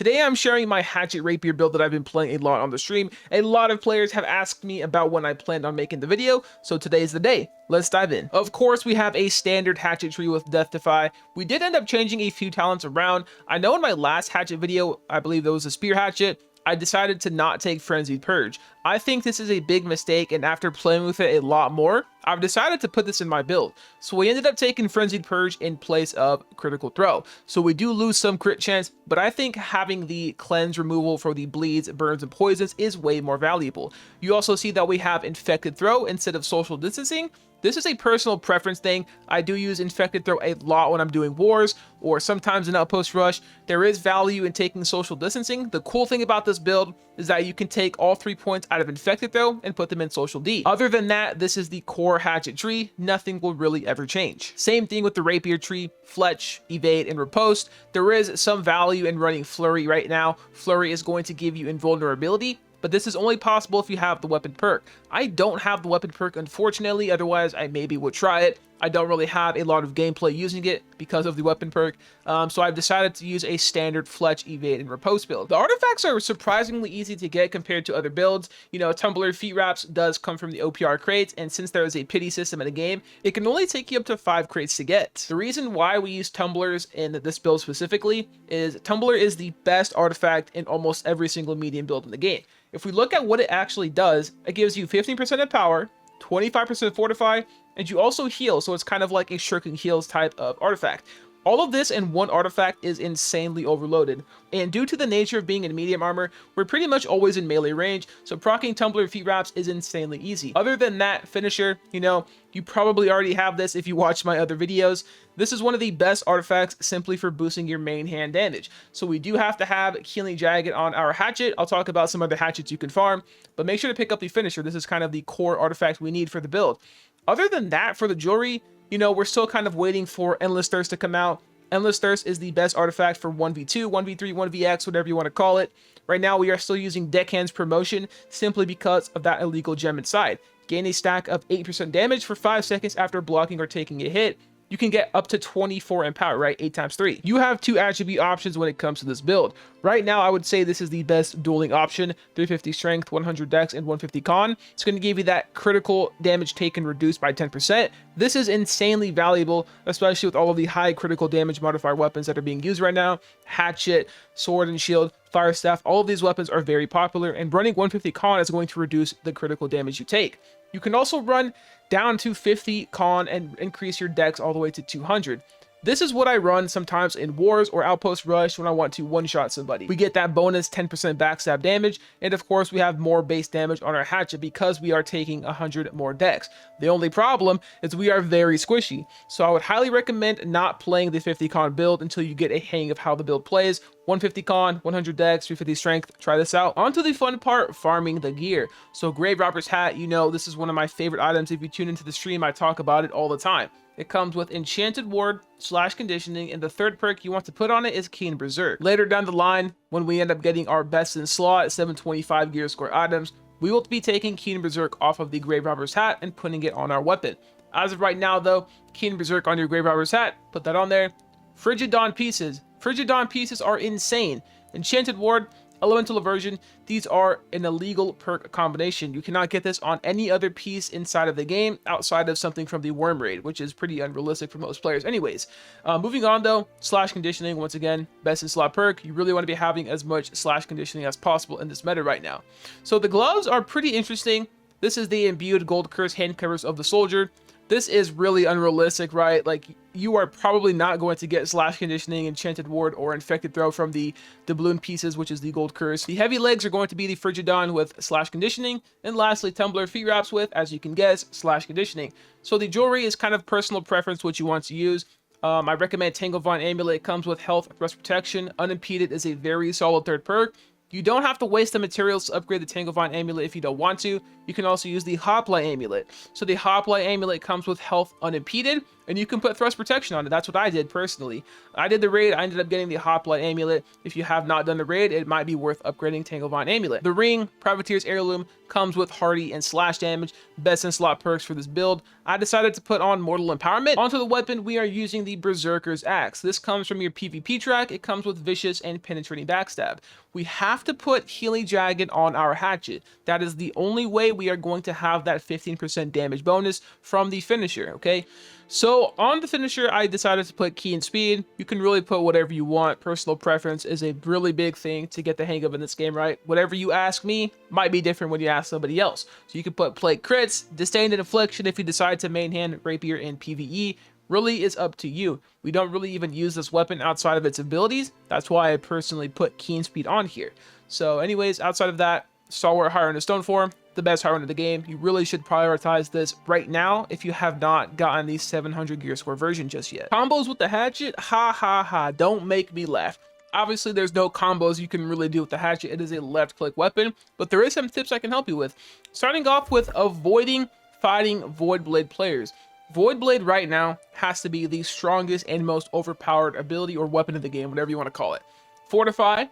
Today I'm sharing my Hatchet Rapier build that I've been playing a lot on the stream. A lot of players have asked me about when I planned on making the video, so today's the day. Let's dive in. Of course, we have a standard Hatchet tree with Death Defy. We did end up changing a few talents around. I know in my last Hatchet video, I believe there was a Spear Hatchet, I decided to not take Frenzied Purge. I think this is a big mistake, and after playing with it a lot more, I've decided to put this in my build. So we ended up taking Frenzied Purge in place of Critical Throw. So we do lose some crit chance, but I think having the cleanse removal for the bleeds, burns, and poisons is way more valuable. You also see that we have Infected Throw instead of Social Distancing. This is a personal preference thing. I do use Infected Throw a lot when I'm doing wars or sometimes an outpost rush. There is value in taking social distancing. The cool thing about this build is that you can take all 3 points out of Infected Throw and put them in Social D. Other than that, this is the core Hatchet tree. Nothing will really ever change. Same thing with the Rapier tree, Fletch, Evade, and Riposte. There is some value in running Flurry right now. Flurry is going to give you invulnerability, but this is only possible if you have the weapon perk. I don't have the weapon perk, unfortunately, otherwise I maybe would try it. I don't really have a lot of gameplay using it because of the weapon perk, so I've decided to use a standard Fletch, Evade, and Riposte build. The artifacts are surprisingly easy to get compared to other builds. You know, Tumbler Feet Wraps does come from the OPR crates, and since there is a pity system in the game, it can only take you up to 5 crates to get. The reason why we use Tumblers in this build specifically is Tumbler is the best artifact in almost every single medium build in the game. If we look at what it actually does, it gives you 15% of power, 25% fortify, and you also heal, so it's kind of like a shirking heals type of artifact. All of this in one artifact is insanely overloaded, and due to the nature of being in medium armor, we're pretty much always in melee range, so proccing Tumbler Feet Wraps is insanely easy. Other than that, Finisher, you know, you probably already have this if you watch my other videos. This is one of the best artifacts simply for boosting your main hand damage. So we do have to have Healing Jagged on our Hatchet. I'll talk about some other hatchets you can farm, but make sure to pick up the Finisher. This is kind of the core artifact we need for the build. Other than that, for the jewelry, you know, we're still kind of waiting for Endless Thirst to come out. Endless Thirst is the best artifact for 1v2, 1v3, 1vx, whatever you want to call it. Right now, we are still using Deckhand's Promotion simply because of that illegal gem inside. Gain a stack of 8% damage for 5 seconds after blocking or taking a hit. You can get up to 24 in power, right? 8 times 3. You have 2 attribute options when it comes to this build. Right now, I would say this is the best dueling option. 350 strength, 100 dex, and 150 con. It's going to give you that critical damage taken reduced by 10%. This is insanely valuable, especially with all of the high critical damage modifier weapons that are being used right now. Hatchet, Sword and Shield, Fire Staff, all of these weapons are very popular, and running 150 con is going to reduce the critical damage you take. You can also run down to 50 con and increase your dex all the way to 200. This is what I run sometimes in wars or outpost rush when I want to one-shot somebody. We get that bonus 10% backstab damage, and of course we have more base damage on our Hatchet because we are taking 100 more dex. The only problem is we are very squishy, so I would highly recommend not playing the 50 con build until you get a hang of how the build plays. 150 con, 100 dex, 350 strength, try this out. On to the fun part, farming the gear. So Grave Robber's Hat, you know, this is one of my favorite items. If you tune into the stream, I talk about it all the time. It comes with Enchanted Ward / Conditioning, and the third perk you want to put on it is Keen Berserk. Later down the line, when we end up getting our best in slot 725 gear score items, we will be taking Keen Berserk off of the Grave Robber's Hat and putting it on our weapon. As of right now though, Keen Berserk on your Grave Robber's Hat, put that on there. Frigid Dawn pieces. Frigid Dawn pieces are insane. Enchanted Ward, Elemental Aversion, these are an illegal perk combination. You cannot get this on any other piece inside of the game outside of something from the Worm Raid, which is pretty unrealistic for most players anyways. Moving on though, / Conditioning, once again, best in slot perk. You really want to be having as much / Conditioning as possible in this meta right now. So the gloves are pretty interesting. This is the imbued gold curse hand covers of the soldier. This is really unrealistic, right? Like, you are probably not going to get / Conditioning, Enchanted Ward, or Infected Throw from the doubloon pieces, which is the gold curse. The heavy legs are going to be the Frigid Dawn with / Conditioning, and lastly, Tumbler Feet Wraps with, as you can guess, / Conditioning. So the jewelry is kind of personal preference what you want to use. I recommend Tanglevine Amulet. It comes with health, rest protection. Unimpeded is a very solid third perk. You don't have to waste the materials to upgrade the Tanglevine Amulet if you don't want to. You can also use the Hoplite Amulet. So the Hoplite Amulet comes with health unimpeded. and you can put thrust protection on it. That's what I did personally. I did the raid. I ended up getting the Hoplite amulet. If you have not done the raid, it might be worth upgrading Tanglevine amulet. The ring, Privateer's heirloom, comes with hardy and slash damage, best in slot perks for this build. I decided to put on mortal empowerment. Onto the weapon, we are using the Berserker's axe. This comes from your PvP track. It comes with vicious and penetrating backstab. We have to put Healing Dragon on our hatchet. That is the only way we are going to have that 15% damage bonus from the finisher, okay? So on the finisher, I decided to put key and speed. You can really put whatever you want. Personal preference is a really big thing to get the hang of in this game, right? Whatever you ask me might be different when you ask somebody else. So you can put plate crits, disdain and affliction if you decide to main hand Rapier in PvE. Really is up to you. We don't really even use this weapon outside of its abilities. That's why I personally put keen speed on here. So anyways, outside of that, Stalwart High Run of Stone Form, the best high run of the game. You really should prioritize this right now if you have not gotten the 700 gear score version just yet. Combos with the hatchet, ha ha ha, don't make me laugh. Obviously, there's no combos you can really do with the hatchet. It is a left click weapon, but there is some tips I can help you with. Starting off with avoiding fighting Void Blade players. Void Blade right now has to be the strongest and most overpowered ability or weapon of the game, whatever you want to call it. Fortify,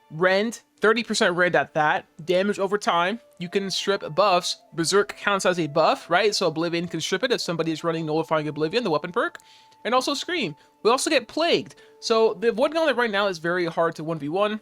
rend, 30% rend at that, damage over time. You can strip buffs. Berserk counts as a buff, right? So Oblivion can strip it if somebody is running Nullifying Oblivion, the weapon perk. And also Scream. We also get Plagued. So the Void Gauntlet right now is very hard to 1v1.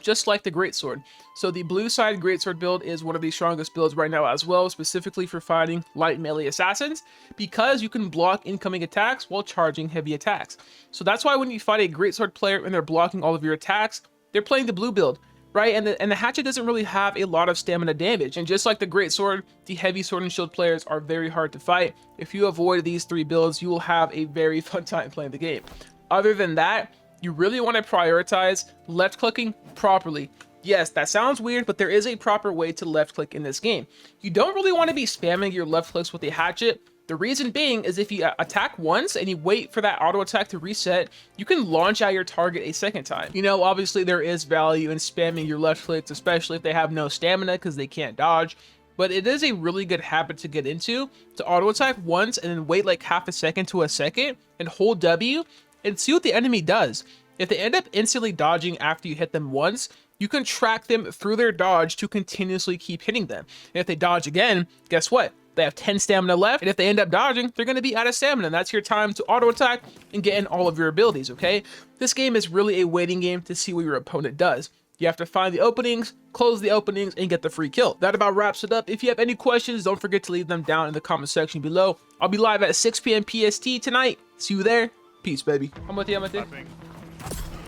Just like the Greatsword. So the blue side Greatsword build is one of the strongest builds right now as well, specifically for fighting light melee assassins, because you can block incoming attacks while charging heavy attacks. So that's why when you fight a Greatsword player and they're blocking all of your attacks, they're playing the blue build, right? And the hatchet doesn't really have a lot of stamina damage. And just like the Greatsword, the heavy sword and shield players are very hard to fight. If you avoid these three builds, you will have a very fun time playing the game. Other than that, you really want to prioritize left clicking properly. Yes, that sounds weird, but there is a proper way to left click in this game. You don't really want to be spamming your left clicks with a hatchet. The reason being is if you attack once and you wait for that auto attack to reset, you can launch at your target a second time. You know, obviously there is value in spamming your left clicks, especially if they have no stamina because they can't dodge. But it is a really good habit to get into, to auto attack once and then wait like half a second to a second and hold W and see what the enemy does. If they end up instantly dodging after you hit them once, you can track them through their dodge to continuously keep hitting them. And if they dodge again, guess what? They have 10 stamina left, and if they end up dodging, they're going to be out of stamina, and that's your time to auto attack and get in all of your abilities, okay? This game is really a waiting game to see what your opponent does. You have to find the openings, close the openings, and get the free kill. That about wraps it up. If you have any questions, don't forget to leave them down in the comment section below. I'll be live at 6 p.m. PST tonight. See you there. Peace, baby. I'm with you, I'm with you.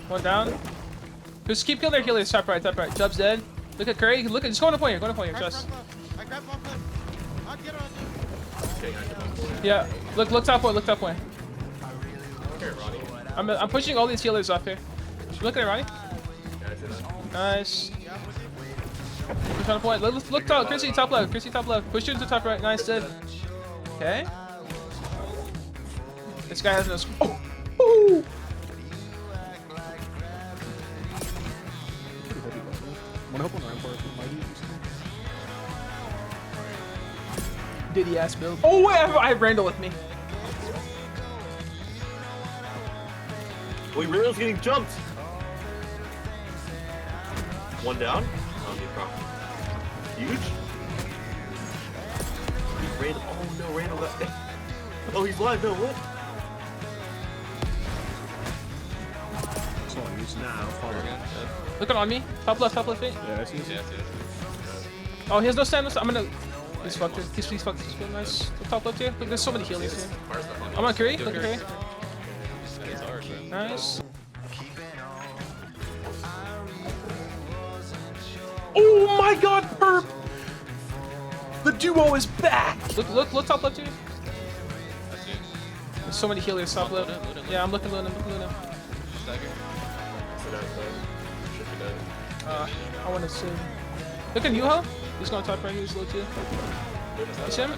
One down. Just keep killing their healers. Top right, top right. Jub's dead. Look at Curry. Look at, just go on the point here. Go on the point here. Trust. Yeah. Look top point. Look top point. I'm pushing all these healers off here. Look at it, Ronnie. Nice. Push on the point. Look top. Chrissy top left. Chrissy top left. Push you into top right. Nice, dead. Okay. This guy has no. Oh. Ooh. Diddy ass build. Oh wait, I have Randall with me. Wait, Randall's getting jumped. One down. Huge. Randall. Oh no, Randall got. Oh, he's live. No, what? Looking on me. Top left feet. Yeah, I see. Oh, he has no stamina. I'm gonna. He's fucked it. He's fucked it. Nice. Top left here. Look, there's so many healers here. I'm on Curry. Look at Curry. Nice. Oh my god, Perp! The duo is back! Look top left here. There's so many healers top left. Yeah, I'm looking Luna. I want to see. Look at Yuho. He's going top right here. He's low too. You see him?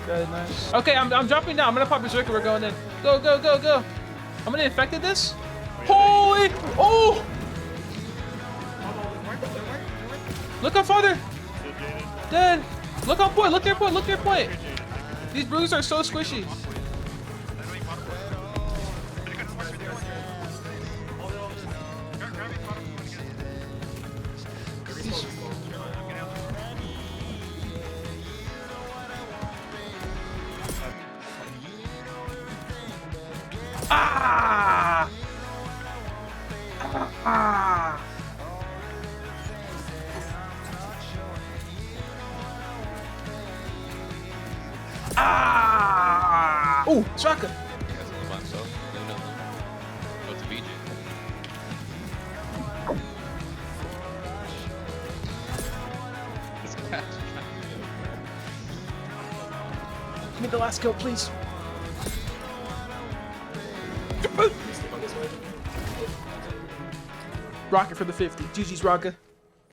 Good, nice. Okay, I'm dropping down. I'm gonna pop Berserker. We're going in. Go. I'm gonna infected this. Holy! Oh! Look up farther. Dead. Look on point. Look their point. Look their point. These bruisers are so squishy. Ah! Ah! Ah! Ooh, shotgun. Give me the last kill, please. Rocket for the 50. GG's, Rocket.